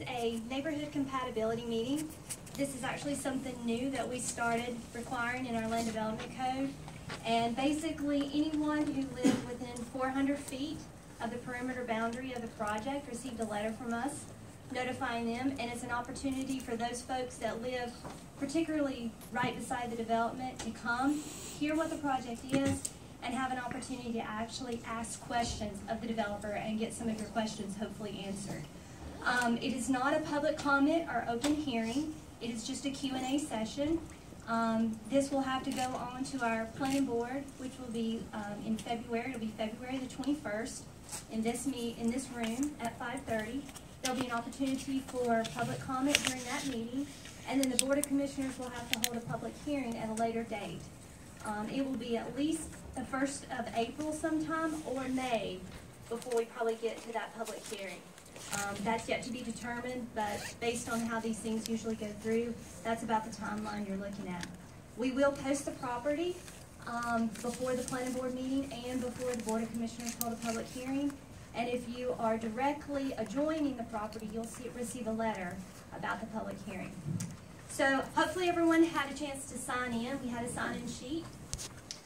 A neighborhood compatibility meeting. This is actually something new that we started requiring in our land development code. And basically anyone who lived within 400 feet of the perimeter boundary of the project received a letter from us notifying them, and it's an opportunity for those folks that live particularly right beside the development to come, hear what the project is, and have an opportunity to actually ask questions of the developer and get some of your questions hopefully answered. It is not a public comment or open hearing. It is just a Q&A session. This will have to go on to our planning board, which will be in February. It'll be February the 21st in this room at 5:30. There'll be an opportunity for public comment during that meeting, and then the Board of Commissioners will have to hold a public hearing at a later date. It will be at least the 1st of April sometime or May before we probably get to that public hearing. That's yet to be determined, but based on how these things usually go through, that's about the timeline you're looking at. We will post the property before the planning board meeting and before the Board of Commissioners hold a public hearing. And if you are directly adjoining the property, you'll receive a letter about the public hearing. So hopefully everyone had a chance to sign in. We had a sign-in sheet.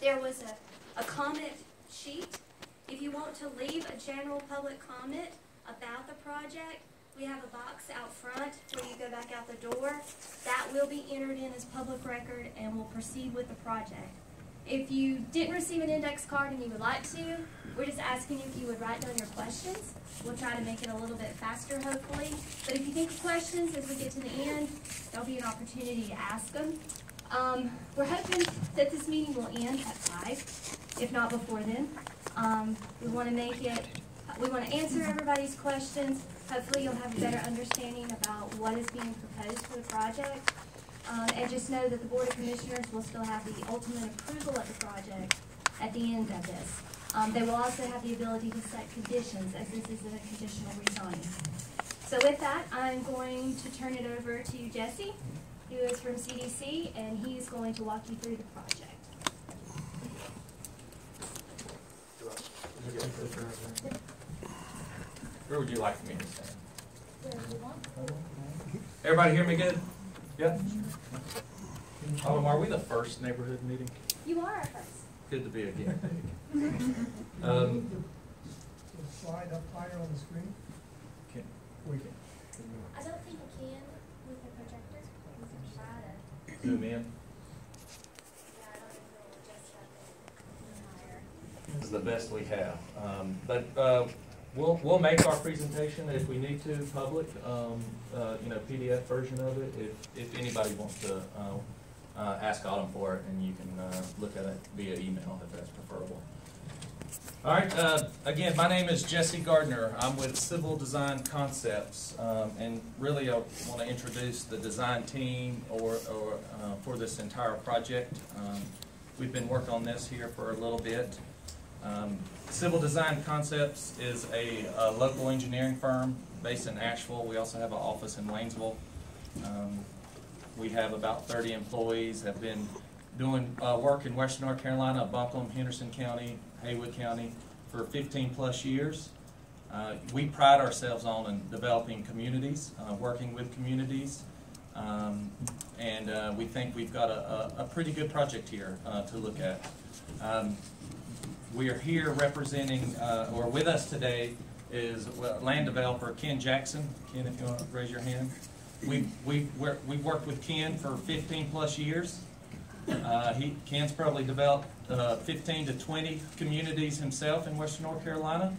There was a comment sheet. If you want to leave a general public comment about the project, we have a box out front where you go back out the door. That will be entered in as public record and will proceed with the project. If you didn't receive an index card and you would like to, we're just asking if you would write down your questions. We'll try to make it a little bit faster, hopefully. But if you think of questions as we get to the end, there'll be an opportunity to ask them. We're hoping that this meeting will end at 5, if not before then. We want to answer everybody's questions. Hopefully you'll have a better understanding about what is being proposed for the project. And just know that the Board of Commissioners will still have the ultimate approval of the project at the end of this. They will also have the ability to set conditions, as this is a conditional rezoning. So with that, I'm going to turn it over to Jesse, who is from CDC, and he's going to walk you through the project. Where would you like me to stand? Everybody hear me good? Yeah? Are we the first neighborhood meeting? You are our first. Good to be again. The slide up higher on the screen? We can. I don't think we can with the projector. We can try to Zoom in. Yeah, I don't think we'll adjust that higher. This is the best we have. We'll make our presentation if we need to public, PDF version of it. If anybody wants to ask Autumn for it, and you can look at it via email if that's preferable. All right. Again, my name is Jesse Gardner. I'm with Civil Design Concepts, and really I want to introduce the design team for this entire project. We've been working on this here for a little bit. Civil Design Concepts is a local engineering firm based in Asheville. We also have an office in Waynesville. We have about 30 employees, have been doing work in Western North Carolina, Buncombe, Henderson County, Haywood County for 15 plus years. We pride ourselves on developing communities, working with communities, and we think we've got a pretty good project here to look at. We are here representing, or with us today, is land developer Ken Jackson. Ken, if you want to raise your hand. We've worked with Ken for 15 plus years. Ken's probably developed 15 to 20 communities himself in Western North Carolina.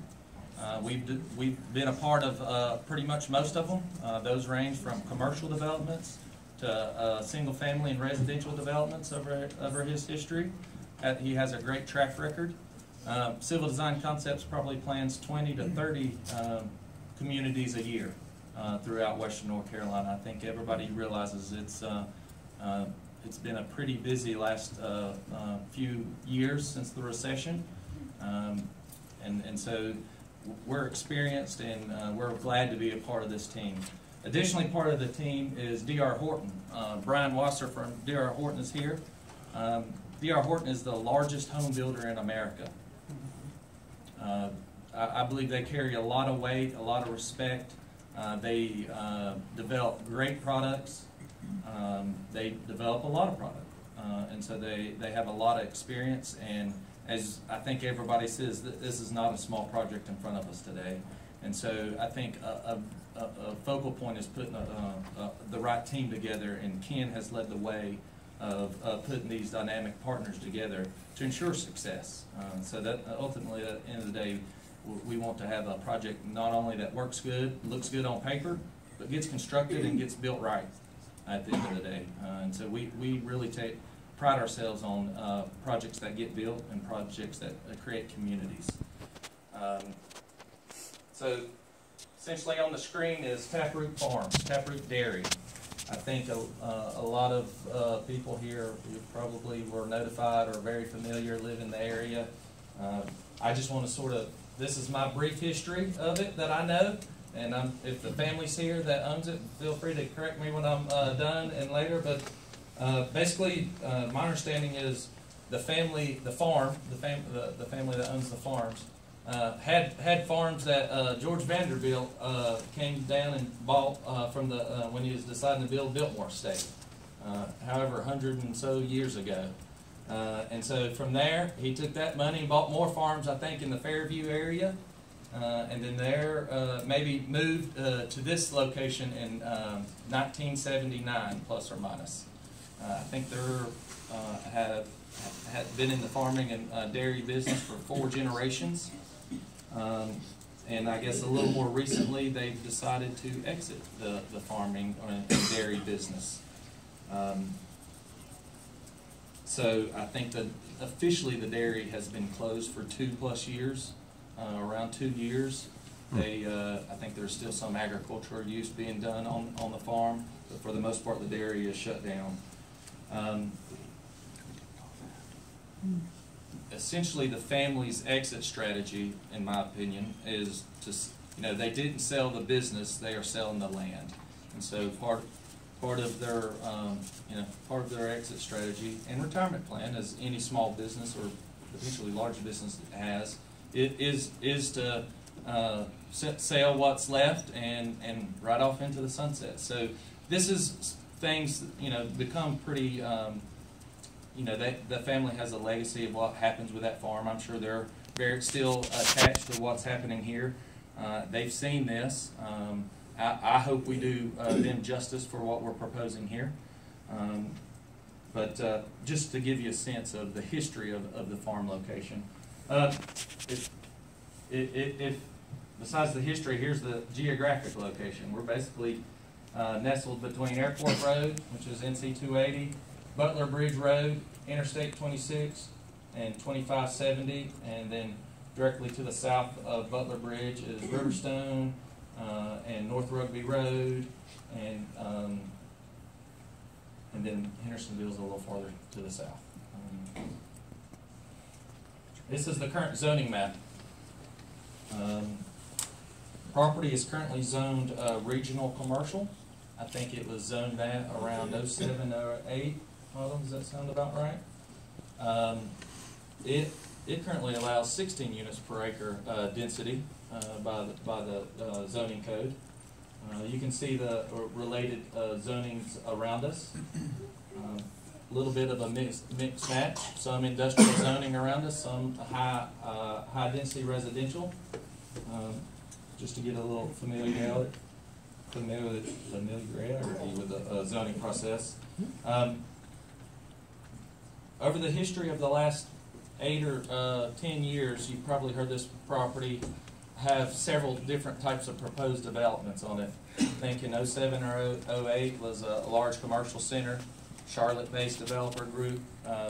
We've been a part of pretty much most of them. Those range from commercial developments to single family and residential developments over his history. He has a great track record. Civil Design Concepts probably plans 20 to 30 communities a year throughout Western North Carolina. I think everybody realizes it's been a pretty busy last few years since the recession, and so we're experienced, and we're glad to be a part of this team. Additionally, part of the team is D.R. Horton. Brian Wasser from D.R. Horton is here. D.R. Horton is the largest home builder in America. I believe they carry a lot of weight, a lot of respect They develop great products. They develop a lot of product. And so they have a lot of experience, and as I think everybody says, this is not a small project in front of us today. And so I think a focal point is putting the right team together, and Ken has led the way of putting these dynamic partners together to ensure success. So that ultimately, at the end of the day, we want to have a project not only that works good, looks good on paper, but gets constructed and gets built right at the end of the day. And so we really pride ourselves on projects that get built and projects that create communities. So essentially on the screen is Taproot Farms, Taproot Dairy. I think a lot of people here who probably were notified or very familiar, live in the area. I just want to this is my brief history of it that I know, and if the family's here that owns it, feel free to correct me when I'm done and later, but basically my understanding is the family that owns the farms had farms that George Vanderbilt came down and bought from when he was deciding to build Biltmore State, however 100 and so years ago. And so from there, he took that money and bought more farms, I think, in the Fairview area, and then maybe moved to this location in 1979, plus or minus. I think have been in the farming and dairy business for 4 generations. And I guess a little more recently, they've decided to exit the farming and dairy business. So I think that officially the dairy has been closed for 2+ years, around 2 years. I think there's still some agricultural use being done on the farm, but for the most part the dairy is shut down. Essentially the family's exit strategy, in my opinion, is they didn't sell the business, they are selling the land. And so part of their exit strategy and retirement plan, as any small business or potentially large business has, is to sell what's left and ride off into the sunset. So this is things become pretty. The family has a legacy of what happens with that farm. I'm sure they're very still attached to what's happening here. They've seen this. I hope we do them justice for what we're proposing here. But just to give you a sense of the history of the farm location. Besides the history, here's the geographic location. We're basically nestled between Airport Road, which is NC 280, Butler Bridge Road, Interstate 26, and 2570, and then directly to the south of Butler Bridge is Riverstone and North Rugby Road, and then Hendersonville's a little farther to the south. This is the current zoning map. Property is currently zoned regional commercial. I think it was zoned that around 07 or 08. Does that sound about right? It currently allows 16 units per acre density by the zoning code. You can see the related zonings around us. A little bit of a mixed match. Some industrial zoning around us, some high density residential. Just to get a little familiarity with the zoning process. Over the history of the last 8 or 10 years, you've probably heard this property have several different types of proposed developments on it. I think in 07 or 08 was a large commercial center, Charlotte-based developer group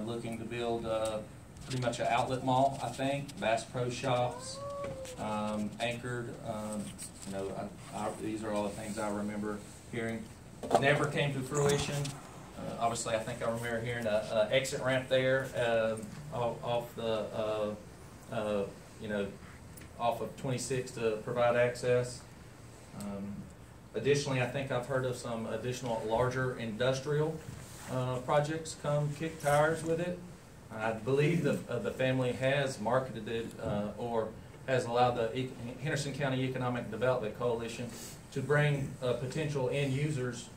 looking to build pretty much an outlet mall, I think, Bass Pro Shops, anchored, these are all the things I remember hearing. Never came to fruition. Obviously, I think I remember hearing an exit ramp there off of 26 to provide access. Additionally, I think I've heard of some additional larger industrial projects come kick tires with it. I believe the family has marketed it or has allowed the Henderson County Economic Development Coalition to bring potential end users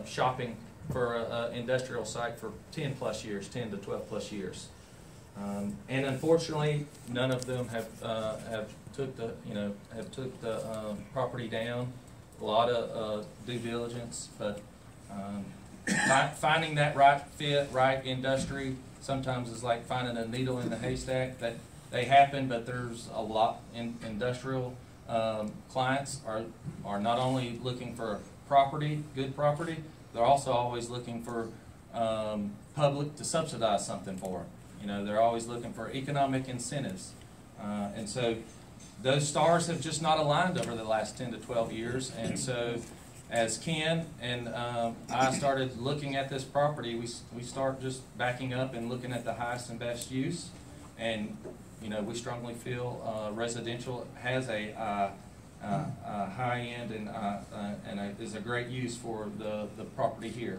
shopping for an industrial site for 10 plus years, 10 to 12 plus years. And unfortunately, none of them have took the property down. A lot of due diligence, but finding that right fit, right industry, sometimes is like finding a needle in the haystack. That they happen, but there's a lot in industrial clients are not only looking for property, good property, they're also always looking for public to subsidize something for them. You know, they're always looking for economic incentives, and so those stars have just not aligned over the last 10 to 12 years. And so as Ken and I started looking at this property, we start just backing up and looking at the highest and best use. And you know, we strongly feel residential has a high end and is a great use for the property here.